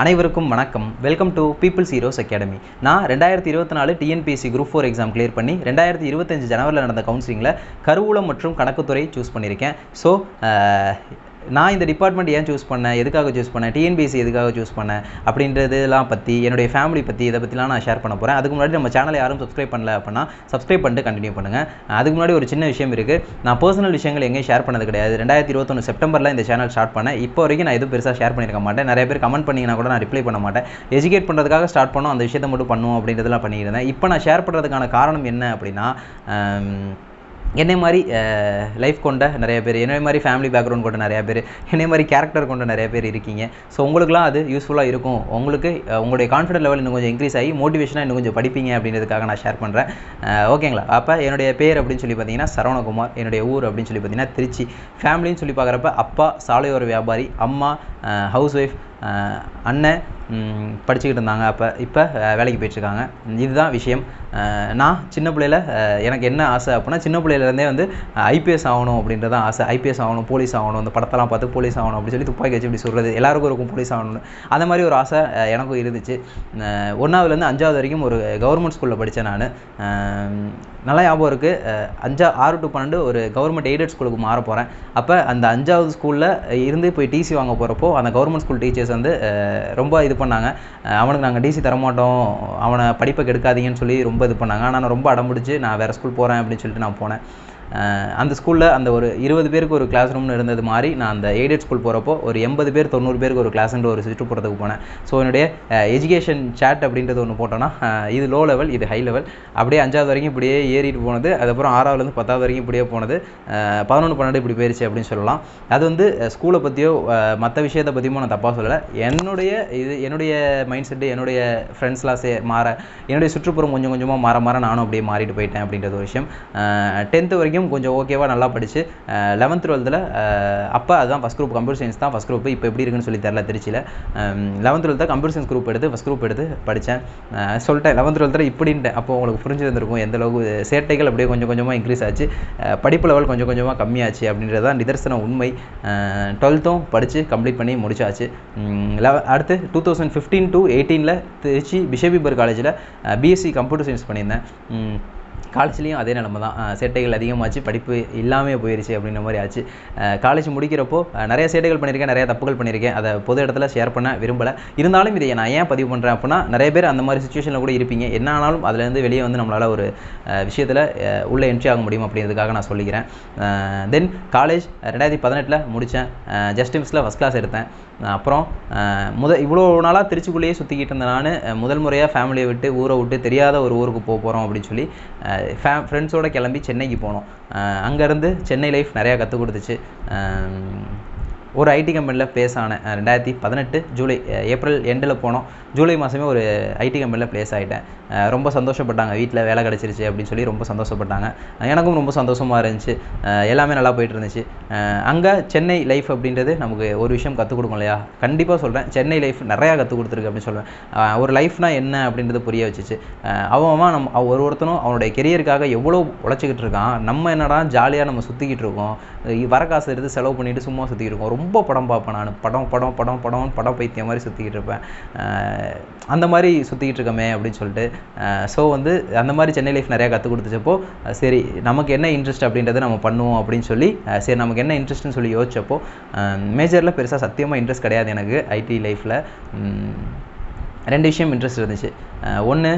அனைவருக்கும் வணக்கம். Welcome to people's heroes academy. நான் 2024 டிஎன்பிஎஸ்சி குரூப் 4 எக்ஸாம் கிளியர் பண்ணி 2025 ஜனவரியில் நடந்த கவுன்சிலிங்கில் கருவூலம் மற்றும் கணக்குத்துறை சூஸ் பண்ணியிருக்கேன். ஸோ நான் இந்த டிபார்ட்மெண்ட் ஏன் சூஸ் பண்ணேன், எதுக்காக சூஸ் பண்ணேன், டிஎன்பிஎஸ்சி எதுக்காக சூஸ் பண்ணேன் அப்படின்றதெல்லாம் பற்றி, என்னுடைய ஃபேமிலி பற்றி, இதை பற்றிலாம் நான் ஷேர் பண்ண போகிறேன். அதுக்கு முன்னாடி நம்ம சேனலை யாரும் சப்ஸ்கிரைப் பண்ணல அப்படின்னா சப்ஸ்கிரைப் பண்ணிட்டு கண்டினியூ பண்ணுங்கள். அதுக்கு முன்னாடி ஒரு சின்ன விஷயம் இருக்குது. நான் பர்சனல் விஷயங்கள் எங்கேயும் ஷேர் பண்ணது கிடையாது. 2021 செப்டம்பரில் இந்த சேனல் ஸ்டார்ட் பண்ணேன். இப்போ வரைக்கும் நான் எதுவும் பெருசாக ஷேர் பண்ணியிருக்க மாட்டேன். நிறைய பேர் கமெண்ட் பண்ணிங்கன்னா கூட நான் ரிப்ளை பண்ண மாட்டேன். எஜுகேட் பண்ணுறதுக்காக ஸ்டார்ட் பண்ணோம், அந்த விஷயத்தை மட்டும் பண்ணுவோம் அப்படின்றதெல்லாம் பண்ணியிருந்தேன். இப்போ நான் ஷேர் பண்ணுறதுக்கான காரணம் என்ன அப்படின்னா, என்னை மாதிரி லைஃப் கொண்ட நிறைய பேர், என்னை மாதிரி ஃபேமிலி பேக்ரவுண்ட் கொண்ட நிறையா பேர், என்னை மாதிரி கேரக்டர் கொண்ட நிறைய பேர் இருக்கீங்க. ஸோ உங்களுக்குலாம் அது யூஸ்ஃபுல்லாக இருக்கும். உங்களுக்கு உங்களுடைய கான்ஃபிடன்ட் லெவல் இன்னும் கொஞ்சம் இன்க்ரீஸ் ஆகி மோட்டிவேஷனாக இன்னும் கொஞ்சம் படிப்பீங்க அப்படின்றதுக்காக நான் ஷேர் பண்ணுறேன். ஓகேங்களா? அப்போ என்னுடைய பேர் அப்படின்னு சொல்லி பார்த்தீங்கன்னா சரவணகுமார். என்னுடைய ஊர் அப்படின்னு சொல்லி பார்த்தீங்கன்னா திருச்சி. ஃபேமிலின்னு சொல்லி பார்க்குறப்ப அப்பா சாலையோர வியாபாரி, அம்மா ஹவுஸ் ஒய்ஃப், அண்ணன் படிச்சுக்கிட்டு இருந்தாங்க. இப்போ வேலைக்கு போயிட்டுருக்காங்க. இதுதான் விஷயம். நான் சின்ன பிள்ளையில் எனக்கு என்ன ஆசை அப்படின்னா, சின்ன பிள்ளையிலேருந்தே வந்து ஐபிஎஸ் ஆகணும் அப்படின்றதான் ஆசை. ஐபிஎஸ் ஆகணும், போலீஸ் ஆகணும், அந்த படத்தெல்லாம் பார்த்து போலீஸ் ஆகணும் அப்படின்னு சொல்லி துப்பாக்கி வச்சு இப்படி சொல்கிறது எல்லாருக்கும் இருக்கும், போலீஸ் ஆகணும்னு. அந்த மாதிரி ஒரு ஆசை எனக்கும் இருந்துச்சு. 1ஆவதுலேருந்து 5ஆவது வரைக்கும் ஒரு கவர்மெண்ட் ஸ்கூலில் படித்தேன் நான். நல்லா ஞாபகம் இருக்குது. 6 to 12 ஒரு கவர்மெண்ட் எய்டட் ஸ்கூலுக்கு மாற போகிறேன். அப்போ அந்த 5ஆவது ஸ்கூலில் இருந்து போய் டிசி வாங்க போகிறப்போ அந்த கவர்மெண்ட் ஸ்கூல் டீச்சர்ஸ் வந்து ரொம்ப இது பண்ணாங்க. அவனுக்கு நாங்கள் டிசி தரமாட்டோம், அவனை படிப்பை கெடுக்காதீங்கன்னு சொல்லி ரொம்ப இது பண்ணாங்க. ஆனால் நான் ரொம்ப அடம்பிடிச்சு நான் வேறு ஸ்கூல் போகிறேன் அப்படின்னு சொல்லிட்டு நான் போனேன். அந்த ஸ்கூலில் அந்த ஒரு 20 பேருக்கு ஒரு கிளாஸ் ரூம்னு இருந்தது மாதிரி நான் அந்த எய்டட் ஸ்கூல் போகிறப்போ ஒரு 80 பேர் 90 பேருக்கு ஒரு கிளாஸ்ன்ற ஒரு சுற்றுப்புறத்துக்கு போனேன். ஸோ என்னுடைய எஜுகேஷன் சாட் அப்படின்றது ஒன்று போட்டோன்னா, இது லோ லெவல், இது ஹை லெவல். அப்படியே 5ஆவது வரைக்கும் இப்படியே ஏறிட்டு போனது. அதுக்கப்புறம் 6ஆவதுலேருந்து 10ஆவது வரைக்கும் இப்படியே போனது. 11, 12 இப்படி போயிடுச்சு அப்படின்னு சொல்லலாம். அது வந்து ஸ்கூலை பற்றியோ மற்ற விஷயத்தை பற்றியுமோ நான் தப்பாக சொல்லலை. என்னுடைய மைண்ட் செட்டு, என்னுடைய ஃப்ரெண்ட்ஸ்லாம் மாற, என்னுடைய சுற்றுப்புறம் கொஞ்சம் கொஞ்சமாக மாற நானும் அப்படியே மாறிட்டு போயிட்டேன் அப்படின்றது ஒரு விஷயம். 10th வரைக்கும் கொஞ்சம் ஓகேவா நல்லா படித்து 11th 12th அப்போ அதுதான் ஃபஸ்ட் குரூப், கம்ப்யூட்டர் சயின்ஸ் தான் ஃபஸ்ட் குரூப். இப்போ எப்படி இருக்குன்னு சொல்லி தெரில திருச்சியில். 11th 12th computer science group எடுத்து ஃபஸ்ட் குரூப் எடுத்து படித்தேன். சொல்லிட்டேன் 11th 12th இப்படின்ட்டு. அப்போ உங்களுக்கு புரிஞ்சுருந்துருக்கும் எந்த அளவுக்கு சேட்டைகள் அப்படியே கொஞ்சம் கொஞ்சமாக இன்க்ரீஸ் ஆச்சு, படிப்பு லெவல் கொஞ்சம் கொஞ்சமாக கம்மியாச்சு அப்படின்றது தான் நிதர்சன உண்மை. 12th படித்து கம்ப்ளீட் பண்ணி முடிச்சாச்சு. அடுத்து 2015 to 18 திருச்சி பிஷபிபர் காலேஜில் பிஎஸ்சி கம்ப்யூட்டர் சயின்ஸ் பண்ணியிருந்தேன். காலேஜ்லேயும் அதே நிலமை தான். சேட்டைகள் அதிகமாச்சு, படிப்பு இல்லாமல் போயிடுச்சு அப்படின்ற மாதிரி ஆச்சு. காலேஜ் முடிக்கிறப்போ நிறைய சேட்டைகள் பண்ணியிருக்கேன், நிறைய தப்புகள் பண்ணியிருக்கேன். அதை பொது இடத்துல ஷேர் பண்ண விரும்பலை. இருந்தாலும் இதை நான் ஏன் பதிவு பண்ணுறேன் அப்படின்னா, நிறைய பேர் அந்த மாதிரி சுச்சுவேஷனில் கூட இருப்பீங்க. என்ன ஆனாலும் அதுலேருந்து வெளியே வந்து நம்மளால் ஒரு விஷயத்தில் உள்ளே என்ட்ரி ஆக முடியும் அப்படின்றதுக்காக நான் சொல்லிக்கிறேன். தென் காலேஜ் 2018 முடித்தேன். ஜஸ்ட் மிஸ்ஸில் ஃபஸ்ட் கிளாஸ் எடுத்தேன். அப்புறம் இவ்வளோ நாளாக திருச்சிக்குள்ளேயே சுற்றிக்கிட்டு இருந்தேன் நான். முதல் முறையாக ஃபேமிலியை விட்டு, ஊரை விட்டு, தெரியாத ஒரு ஊருக்கு போகிறோம் அப்படின்னு சொல்லி ஃப்ரெண்ட்ஸோடு கிளம்பி சென்னைக்கு போனோம். அங்கேருந்து சென்னை லைஃப் நிறையா கற்றுக் கொடுத்துச்சு. ஒரு ஐடி கம்பெனியில் ப்ளேஸ் ஆனேன். 2018 ஏப்ரல் எண்டில் போனோம். ஜூலை மாதமே ஒரு ஐடி கம்பெனியில் ப்ளேஸ் ஆகிட்டேன். ரொம்ப சந்தோஷப்பட்டாங்க. வீட்டில் வேலை கிடச்சிருச்சு அப்படின்னு சொல்லி ரொம்ப சந்தோஷப்பட்டாங்க. எனக்கும் ரொம்ப சந்தோஷமாக இருந்துச்சு. எல்லாமே நல்லா போயிட்டு இருந்துச்சு. அங்கே சென்னை லைஃப் அப்படின்றது நமக்கு ஒரு விஷயம் கற்றுக் கொடுக்கும் இல்லையா? கண்டிப்பாக சொல்கிறேன், சென்னை லைஃப் நிறையா கற்றுக் கொடுத்துருக்கு அப்படின்னு சொல்லுவேன். ஒரு லைஃப்னால் என்ன அப்படின்றது புரிய வச்சுச்சு. அவன் ஒருத்தனும் அவனுடைய கெரியருக்காக எவ்வளோ உழைச்சிக்கிட்டு இருக்கான். நம்ம என்னடா ஜாலியாக நம்ம சுற்றிக்கிட்டு இருக்கோம், வர காசு எடுத்து செலவு பண்ணிவிட்டு சும்மா சுற்றிக்கிட்டு இருக்கோம். ரொம்ப படம் பார்ப்பேன் நான். படம் பைத்தியம் மாதிரி சுற்றிக்கிட்டு இருப்பேன். அந்த மாதிரி சுற்றிக்கிட்டு இருக்கமே அப்படின்னு சொல்லிட்டு. ஸோ வந்து அந்த மாதிரி சென்னை லைஃப் நிறையா கற்றுக் கொடுத்துச்சப்போ, சரி நமக்கு என்ன இன்ட்ரெஸ்ட் அப்படின்றத நம்ம பண்ணுவோம் அப்படின்னு சொல்லி, சரி நமக்கு என்ன இன்ட்ரெஸ்ட்னு சொல்லி யோசிச்சப்போ, மேஜரில் பெருசாக சத்தியமாக இன்ட்ரெஸ்ட் கிடையாது எனக்கு ஐடி லைஃப்பில். 2 விஷயம் இன்ட்ரெஸ்ட் இருந்துச்சு. ஒன்று,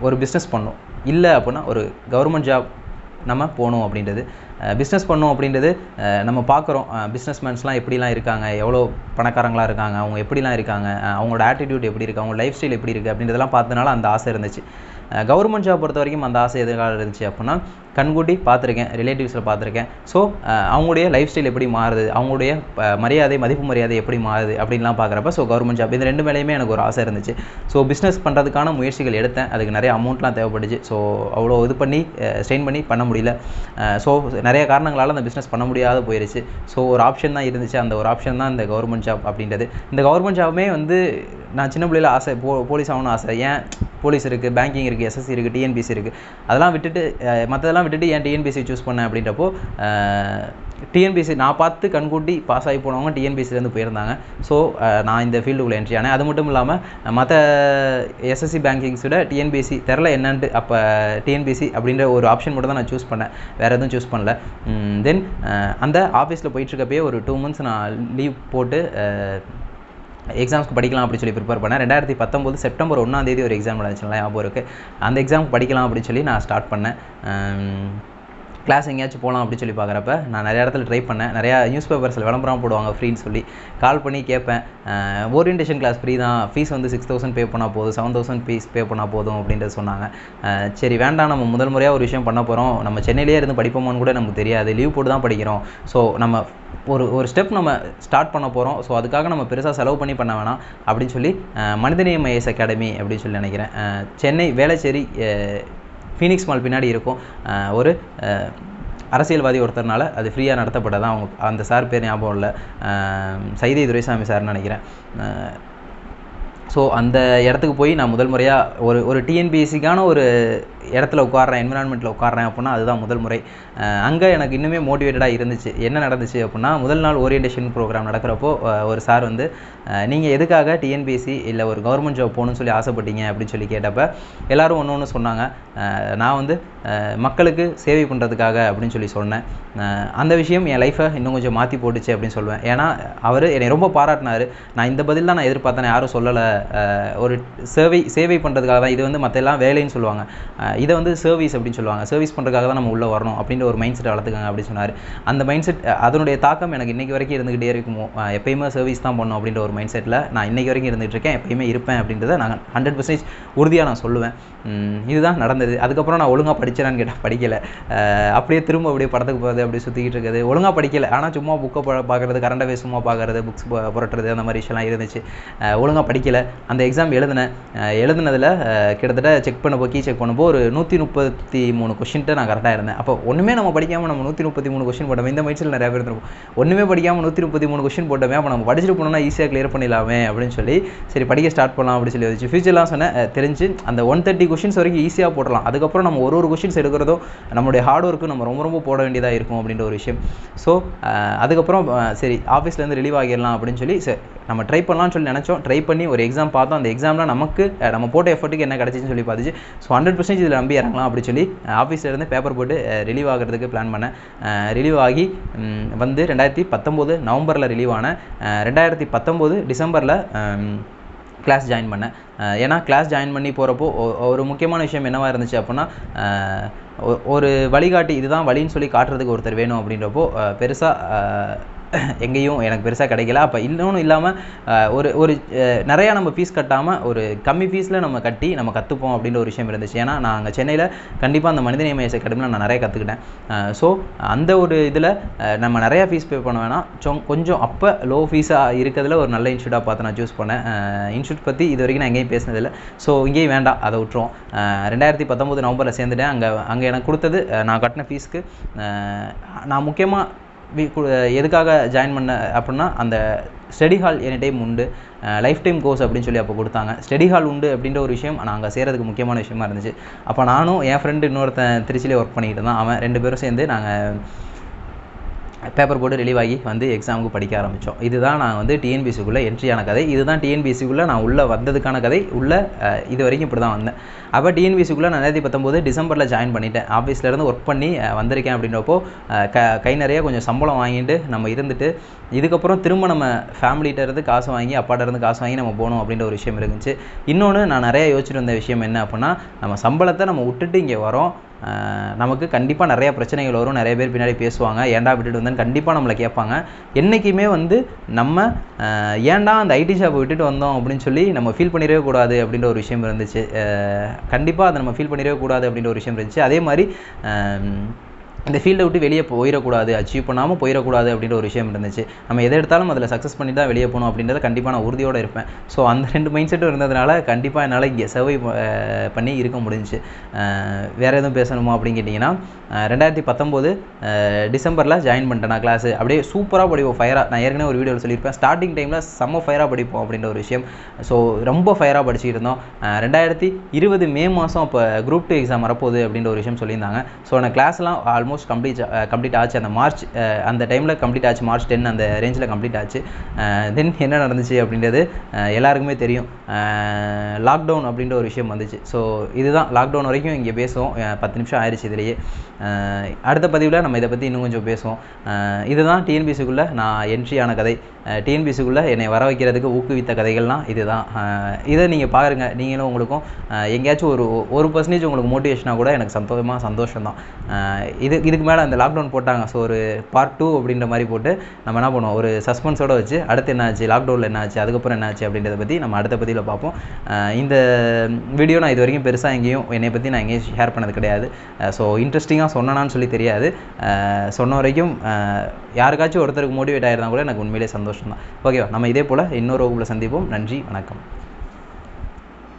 ஒரு பிஸ்னஸ் பண்ணணும், இல்லை அப்படின்னா ஒரு கவர்மெண்ட் ஜாப் நம்ம போகணும் அப்படின்றது. பிஸ்னஸ் பண்ணோம் அப்படின்றது நம்ம பார்க்குறோம். பிஸ்னஸ்மேன்ஸ்லாம் எப்படிலாம் இருக்காங்க, எவ்வளோ பணக்காரங்களாக இருக்காங்க, அவங்க எப்படிலாம் இருக்காங்க, அவங்களோட ஆட்டிடியூட் எப்படி இருக்குது, அவங்க லைஃப் ஸ்டைல் எப்படி இருக்குது அப்படின்றதெல்லாம் பார்த்ததுனால அந்த ஆசை இருந்துச்சு. கவர்மெண்ட் ஜாப் பொறுத்த வரைக்கும் அந்த ஆசை எதுக்காக இருந்துச்சு அப்படின்னா, கண்கூட்டி பார்த்துருக்கேன், ரிலேட்டிவ்ஸில் பார்த்துருக்கேன். ஸோ அவங்களுடைய லைஃப் ஸ்டைல் எப்படி மாறுது, அவங்களுடைய மதிப்பு மரியாதை எப்படி மாறுது அப்படின்லாம் பார்க்குறப்ப, ஸோ கவர்மெண்ட் ஜாப், இந்த 2 மேலேயுமே எனக்கு ஒரு ஆசை இருந்துச்சு. ஸோ பிஸ்னஸ் பண்ணுறதுக்கான முயற்சிகள் எடுத்தேன். அதுக்கு நிறைய அமௌண்ட்லாம் தேவைப்பட்டுச்சு. ஸோ அவ்வளோ இது பண்ணி ஸ்ட்ரெயின் பண்ணி பண்ண முடியல. ஸோ நிறைய காரணங்களால் அந்த பிஸ்னஸ் பண்ண முடியாத போயிடுச்சு. ஸோ ஒரு ஆப்ஷன் தான் இருந்துச்சு. அந்த ஒரு ஆப்ஷன் தான் இந்த கவர்மெண்ட் ஜாப் அப்படின்றது. இந்த கவர்மெண்ட் ஜாபுமே வந்து நான் சின்ன பிள்ளையில் ஆசை, போலீஸ் ஆகணும்னு ஆசை. ஏன் போலீஸ் இருக்குது, பேங்கிங் இருக்குது, எஸ்எஸ்சி இருக்குது, டிஎன்பிசி இருக்குது, அதெல்லாம் விட்டுட்டு மற்றதெல்லாம் விட்டுட்டு ஏன் டிஎன்பிசி சூஸ் பண்ணேன் அப்படின்றப்போ, டிஎன்பிஎஸ்சி நான் பார்த்து கண்கூட்டி பாஸ் ஆகி போனவங்க டிஎன்பிஎஸ்சிலேருந்து போயிருந்தாங்க. ஸோ நான் இந்த ஃபீல்டுக்குள்ளே என்ட்ரி ஆனேன். அது மட்டும் இல்லாமல் மற்ற எஸ்எஸ்சி பேங்கிங்ஸ் விட டிஎன்பிஎஸ்சி தெரில என்னன்ட்டு அப்போ டிஎன்பிஎஸ்சி அப்படின்ற ஒரு ஆப்ஷன் மட்டும் தான் நான் சூஸ் பண்ணேன், வேறு எதுவும் சூஸ் பண்ணல. தென் அந்த ஆஃபீஸில் போயிட்டுருக்கப்பே ஒரு 2 months நான் லீவ் போட்டு எக்ஸாம்ஸ்க்கு படிக்கலாம் அப்படின்னு சொல்லி ப்ரிப்பேர் பண்ணேன். 2019 செப்டம்பர் 1 ஒரு எக்ஸாம் நடந்துச்சுங்களா ஞாபகம் இருக்குது. அந்த எக்ஸாமுக்கு படிக்கலாம் அப்படின்னு சொல்லி நான் ஸ்டார்ட் பண்ணேன். கிளாஸ் எங்கேயாச்சும் போகலாம் அப்படின்னு சொல்லி பார்க்குறப்ப நான் நிறைய இடத்துல ட்ரை பண்ணேன். நிறையா நியூஸ் பேப்பர்ஸில் விளம்பரம் போடுவாங்க ஃப்ரீன்னு சொல்லி. கால் பண்ணி கேட்பேன், ஓரியன்டேஷன் கிளாஸ் ஃப்ரீ தான், ஃபீஸ் வந்து 6000 பே பண்ணால் போதும், 7000 ஃபீஸ் பே பண்ணால் போதும் அப்படின்றது சொன்னாங்க. சரி வேண்டாம், நம்ம முதல் முறையாக ஒரு விஷயம் பண்ண போகிறோம், நம்ம சென்னையிலேயே இருந்து படிப்போமான்னு கூட நமக்கு தெரியாது, லீவ் போட்டு தான் படிக்கிறோம். ஸோ நம்ம ஒரு ஸ்டெப் நம்ம ஸ்டார்ட் பண்ண போகிறோம். ஸோ அதுக்காக நம்ம பெருசாக செலவு பண்ணி பண்ண வேணாம் அப்படின்னு சொல்லி மனிதநேயம் ஐஏஎஸ் அகாடமி அப்படின்னு சொல்லி நினைக்கிறேன், சென்னை வேளச்சேரி ஃபீனிக்ஸ் மால் பின்னாடி இருக்கும். ஒரு அரசியல்வாதி ஒருத்தர்னால அது ஃப்ரீயாக நடத்தப்பட்டதான். அவங்க அந்த சார் பேர் ஞாபகம் இல்லை, சைதை துரைசாமி சார்னு நினைக்கிறேன். ஸோ அந்த இடத்துக்கு போய் நான் முதல் முறையாக ஒரு டிஎன்பிஎஸ்சிக்கான ஒரு இடத்துல உட்கார்றேன், என்விரான்மெண்ட்டில் உட்கார்றேன் அப்படின்னா அதுதான் முதல் முறை. அங்கே எனக்கு இன்னுமே மோட்டிவேட்டடாக இருந்துச்சு. என்ன நடந்துச்சு அப்படின்னா, முதல் நாள் ஓரியன்டேஷன் ப்ரோக்ராம் நடக்கிறப்போ ஒரு சார் வந்து நீங்கள் எதுக்காக டிஎன்பிஎஸ்சி இல்லை ஒரு கவர்மெண்ட் ஜாப் போகணும்னு சொல்லி ஆசைப்பட்டீங்க அப்படின்னு சொல்லி கேட்டப்போ எல்லோரும் ஒன்று சொன்னாங்க. நான் வந்து மக்களுக்கு சேவை பண்ணுறதுக்காக அப்படின்னு சொல்லி சொன்னேன். அந்த விஷயம் என் லைஃப்பை இன்னும் கொஞ்சம் மாற்றி போட்டுச்சு அப்படின்னு சொல்லுவேன். ஏன்னா அவர் என்னை ரொம்ப பாராட்டினார். நான் இந்த பதில் தான் நான் எதிர்பார்த்தேன், யாரும் சொல்லலை. ஒரு சேவை பண்ணுறதுக்காக தான், இது வந்து மற்ற எல்லாம் வேலைன்னு சொல்லுவாங்க, இதை வந்து சர்வீஸ் அப்படின்னு சொல்லுவாங்க, சர்வீஸ் பண்ணுறதுக்காக தான் நம்ம உள்ளே வரணும் அப்படின்ற ஒரு மைண்ட் செட் வளர்த்துக்காங்க அப்படின்னு சொன்னார். அந்த மைண்ட் செட் அதனுடைய தாக்கம் எனக்கு இன்றைக்கி வரைக்கும் இருந்துகிட்டே இருக்குமோ, எப்பயுமே சர்வீஸ் தான் பண்ணணும் அப்படின்ற ஒரு மைண்ட் செட்டில் நான் இன்றைக்கி வரைக்கும் இருந்துகிட்டு இருக்கேன், எப்பயுமே இருப்பேன் அப்படின்றத நான் 100% உறுதியாக நான் சொல்லுவேன். இதுதான் நடந்தது. அதுக்கப்புறம் நான் ஒழுங்காக படித்தேனான்னு கேட்டால் படிக்கலை. அப்படியே திரும்ப அப்படியே படத்துக்கு போகிறது, அப்படியே சுற்றிக்கிட்டு இருக்குது. ஒழுங்காக படிக்கலை, ஆனால் சும்மா புக்கை பார்க்குறது, கரண்ட் அஃபேர்ஸ் சும்மா பார்க்குறது, புக்ஸ் புரட்டுறது, அந்த மாதிரி விஷயம்லாம் இருந்துச்சு. ஒழுங்காக படிக்கலை. அந்த எக்ஸாம் எழுதுனதில் கிட்டத்தட்ட செக் பண்ணப்போ ஒரு 133 கொஷின்ட்டு நான் கரெக்டாக இருந்தேன். அப்போ ஒன்றுமே நம்ம படிக்காமல் நம்ம 133 கொஷின் போட்டோமே, இந்த மைண்ட்ஸில் நிறையா பேர் இருக்கும். ஒன்றுமே படிக்காமல் 133 கொஷின் போட்டோமே, அப்போ நம்ம படிச்சுட்டு போனோம்னா ஈஸியாக கிளியர் பண்ணிடலாமே அப்படின்னு சொல்லி சரி படிக்க ஸ்டார்ட் பண்ணலாம் அப்படின்னு சொல்லி வச்சு ஃபியூச்சர்லாம் சொன்னேன். தெரிஞ்சு அந்த 130 கொஷின்ஸ் வரைக்கும் ஈஸியாக போடலாம். அதுக்கப்புறம் நம்ம ஒரு கொஷின்ஸ் எடுக்கிறதோ நம்மளுடைய ஹார்ட் ஒர்க்கு நம்ம ரொம்ப போட வேண்டியதாக இருக்கும் அப்படின்ற ஒரு விஷயம். ஸோ அதுக்கப்புறம் சரி ஆஃபீஸ்லேருந்து ரிலீவ் ஆகிடலாம் அப்படின்னு சொல்லி நம்ம ட்ரை பண்ணலாம்னு சொல்லி நினச்சோம். ட்ரை பண்ணி ஒரு எக்ஸாம் பார்த்தோம். அந்த எக்ஸாமில் நமக்கு நம்ம போட்ட எஃபர்ட்டுக்கு என்ன கிடச்சின்னு சொல்லி பார்த்துச்சு. ஸோ 100% இதில் நம்பி இறங்கலாம் அப்படின்னு சொல்லி ஆஃபீஸ்லேருந்து பேப்பர் போட்டு ரிலீவ் ஆகிறதுக்கு பிளான் பண்ணேன். ரிலீவ் ஆகி வந்து 2019 நவம்பரில் ரிலீவ் ஆனேன். 2019 டிசம்பரில் கிளாஸ் ஜாயின் பண்ணேன். ஏன்னா கிளாஸ் ஜாயின் பண்ணி போகிறப்போ ஒரு முக்கியமான விஷயம் என்னவாக இருந்துச்சு அப்படின்னா, ஒரு வழிகாட்டி இதுதான் வழின்னு சொல்லி காட்டுறதுக்கு ஒருத்தர் வேணும் அப்படின்றப்போ பெருசாக எங்கேயும் எனக்கு பெருசாக கிடைக்கல. அப்போ இன்னொன்று இல்லாமல் ஒரு நிறையா நம்ம ஃபீஸ் கட்டாமல் ஒரு கம்மி ஃபீஸில் நம்ம கட்டி நம்ம கற்றுப்போம் அப்படின்ற ஒரு விஷயம் இருந்துச்சு. ஏன்னா நான் அங்கே சென்னையில் கண்டிப்பாக அந்த மனிதநேயம் ஐஏஎஸ் அகாடமியில் நான் நிறைய கற்றுக்கிட்டேன். ஸோ அந்த ஒரு இதில் நம்ம நிறையா ஃபீஸ் பே பண்ண வேணாம், கொஞ்சம் அப்போ லோ ஃபீஸாக இருக்கிறதுல ஒரு நல்ல இன்ஸ்டியூட்டாக பார்த்து நான் சூஸ் பண்ணேன். இன்ஸ்டியூட் பற்றி இது வரைக்கும் நான் எங்கேயும் பேசினதில்லை. ஸோ இங்கேயும் வேண்டாம், அதை விட்டுருவோம். 2019 நவம்பரில் சேர்ந்துட்டேன். அங்கே எனக்கு கொடுத்தது நான் கட்டின ஃபீஸ்க்கு நான் முக்கியமாக எதுக்காக ஜாயின் பண்ண அப்படின்னா, அந்த ஸ்டடி ஹால் எனி டைம் உண்டு, லைஃப் டைம் கோர்ஸ் அப்படின்னு சொல்லி அப்போ கொடுத்தாங்க. ஸ்டடி ஹால் உண்டு அப்படின்ற ஒரு விஷயம் நான் அங்கே சேரதுக்கு முக்கியமான விஷயமா இருந்துச்சு. அப்போ நானும் என் ஃப்ரெண்டு இன்னொருத்தன் திருச்சியிலே ஒர்க் பண்ணிக்கிட்டு இருந்தான். அவன் 2 பேரும் சேர்ந்து நாங்கள் பேப்பர் போட்டு ரிலீவ் ஆகி வந்து எக்ஸாமுக்கு படிக்க ஆரம்பித்தோம். இதுதான் நான் வந்து டிஎன்பிஎஸ்சிக்குள்ளே என்ட்ரியான கதை. இதுதான் டிஎன்பிஎஸ்சிக்குள்ளே நான் உள்ளே வந்ததுக்கான கதை. இது வரைக்கும் இப்படி தான் வந்தேன். அப்போ டிஎன்பிஎஸ்சிக்குள்ளே நான் 2019 டிசம்பரில் ஜாயின் பண்ணிட்டேன். ஆஃபீஸ்லேருந்து ஒர்க் பண்ணி வந்திருக்கேன். அப்படின்றப்போ கை நிறைய கொஞ்சம் சம்பளம் வாங்கிட்டு நம்ம இருந்துட்டு இதுக்கப்புறம் திரும்ப நம்ம ஃபேமிலிகிட்ட இருந்து காசு வாங்கி அப்பாட்ட இருந்து காசு வாங்கி நம்ம போகணும் அப்படின்ற ஒரு விஷயம் இருந்துச்சு. இன்னொன்று நான் நிறைய யோசிச்சுட்டு வந்த விஷயம் என்ன அப்படின்னா, நம்ம சம்பளத்தை நம்ம விட்டுட்டு இங்கே வரோம், நமக்கு கண்டிப்பாக நிறையா பிரச்சனைகள் வரும், நிறைய பேர் பின்னாடி பேசுவாங்க, ஏன்டா விட்டுட்டு வந்தேன்னு கண்டிப்பாக நம்மளை கேட்பாங்க. என்றைக்குமே வந்து நம்ம ஏன்டா அந்த ஐடி ஷாப்பை விட்டுட்டு வந்தோம் அப்படின்னு சொல்லி நம்ம ஃபீல் பண்ணிடவே கூடாது அப்படின்ற ஒரு விஷயம் இருந்துச்சு. கண்டிப்பாக அதை நம்ம ஃபீல் பண்ணிடவே கூடாது அப்படின்ற ஒரு விஷயம் இருந்துச்சு. அதே மாதிரி இந்த ஃபீல்டை விட்டு வெளியே போயிடக்கூடாது, அச்சீவ் பண்ணாமல் போயிடக்கூடாது அப்படின்ற ஒரு விஷயம் இருந்துச்சு. நம்ம எதை எடுத்தாலும் அதில் சக்ஸஸ் பண்ணி தான் வெளியே போகணும் அப்படின்றத கண்டிப்பாக நான் உறுதியோடு இருப்பேன். ஸோ அந்த 2 மைண்ட் செட்டும் இருந்ததுனால கண்டிப்பாக என்னால் இங்கே சர்வை பண்ணி இருக்க முடிஞ்சிச்சு. வேறு எதுவும் பேசணுமா அப்படின்னு கேட்டிங்கன்னா, 2019 டிசம்பரில் ஜாயின் பண்ணிட்டேன் நான் கிளாஸு. அப்படியே சூப்பராக படிப்போம், ஃபயராக. நான் ஏற்கனவே ஒரு வீடியோவில் சொல்லியிருப்பேன், ஸ்டார்டிங் டைமில் செம்ம ஃபயராக படிப்போம் அப்படின்ற ஒரு விஷயம். ஸோ ரொம்ப ஃபயராக படிச்சுக்கிட்டு இருந்தோம். 2020 மே மாதம் அப்போ குரூப் 2 எக்ஸாம் வரப்போகுது அப்படின்ற ஒரு விஷயம் சொல்லியிருந்தாங்க. ஸோ நான் கிளாஸ்லாம் ஆல்மோஸ்ட் கம்ப்ளீட் ஆச்சு. அந்த மார்ச் அந்த டைமில் கம்ப்ளீட் ஆச்சு. மார்ச் 10 அந்த ரேஞ்சில் கம்ப்ளீட் ஆச்சு. தென் என்ன நடந்துச்சு அப்படின்றது எல்லாருக்குமே தெரியும். லாக்டவுன் அப்படின்ற ஒரு விஷயம் வந்துச்சு. ஸோ இதுதான் லாக்டவுன் வரைக்கும் இங்கே பேசுவோம். 10 நிமிஷம் ஆயிடுச்சு இதிலேயே. அடுத்த பதிவில் நம்ம இதை பற்றி இன்னும் கொஞ்சம் பேசுவோம். இதுதான் டிஎன்பிசிக்குள்ளே நான் என்ட்ரி ஆன கதை. டிஎன்பிசிக்குள்ளே என்னை வர வைக்கிறதுக்கு ஊக்குவித்த கதைகள்லாம் இதுதான். இதை நீங்கள் பாருங்கள். நீங்களும் உங்களுக்கும் எங்கேயாச்சும் ஒரு 1% உங்களுக்கு மோட்டிவேஷனாக கூட எனக்கு சந்தோஷம் தான். இதுக்கு மேலே அந்த லாக்டவுன் போட்டாங்க. ஸோ ஒரு பார்ட் 2 அப்படின்ற மாதிரி போட்டு நம்ம என்ன பண்ணுவோம், ஒரு சஸ்பென்ஸோடு வச்சு அடுத்து என்ன ஆச்சு, லாக்டவுனில் என்ன ஆச்சு, அதுக்கப்புறம் என்ன ஆச்சு அப்படின்றத பற்றி நம்ம அடுத்த பதிவில் பார்ப்போம். இந்த வீடியோ நான் இது வரைக்கும் பெருசாக என்னை பற்றி நான் எங்கேயும் ஷேர் பண்ணது கிடையாது. ஸோ இன்ட்ரெஸ்டிங்காக சொன்னான்னு சொல்லி தெரியாது. சொன்ன வரைக்கும் யாருக்காச்சும் ஒருத்தருக்கு மோட்டிவேட் ஆகிருந்தா கூட எனக்கு உண்மையிலே சந்தோஷம் தான். ஓகேவா, நம்ம இதே போல் இன்னொரு வகுப்பில் சந்திப்போம். நன்றி, வணக்கம்.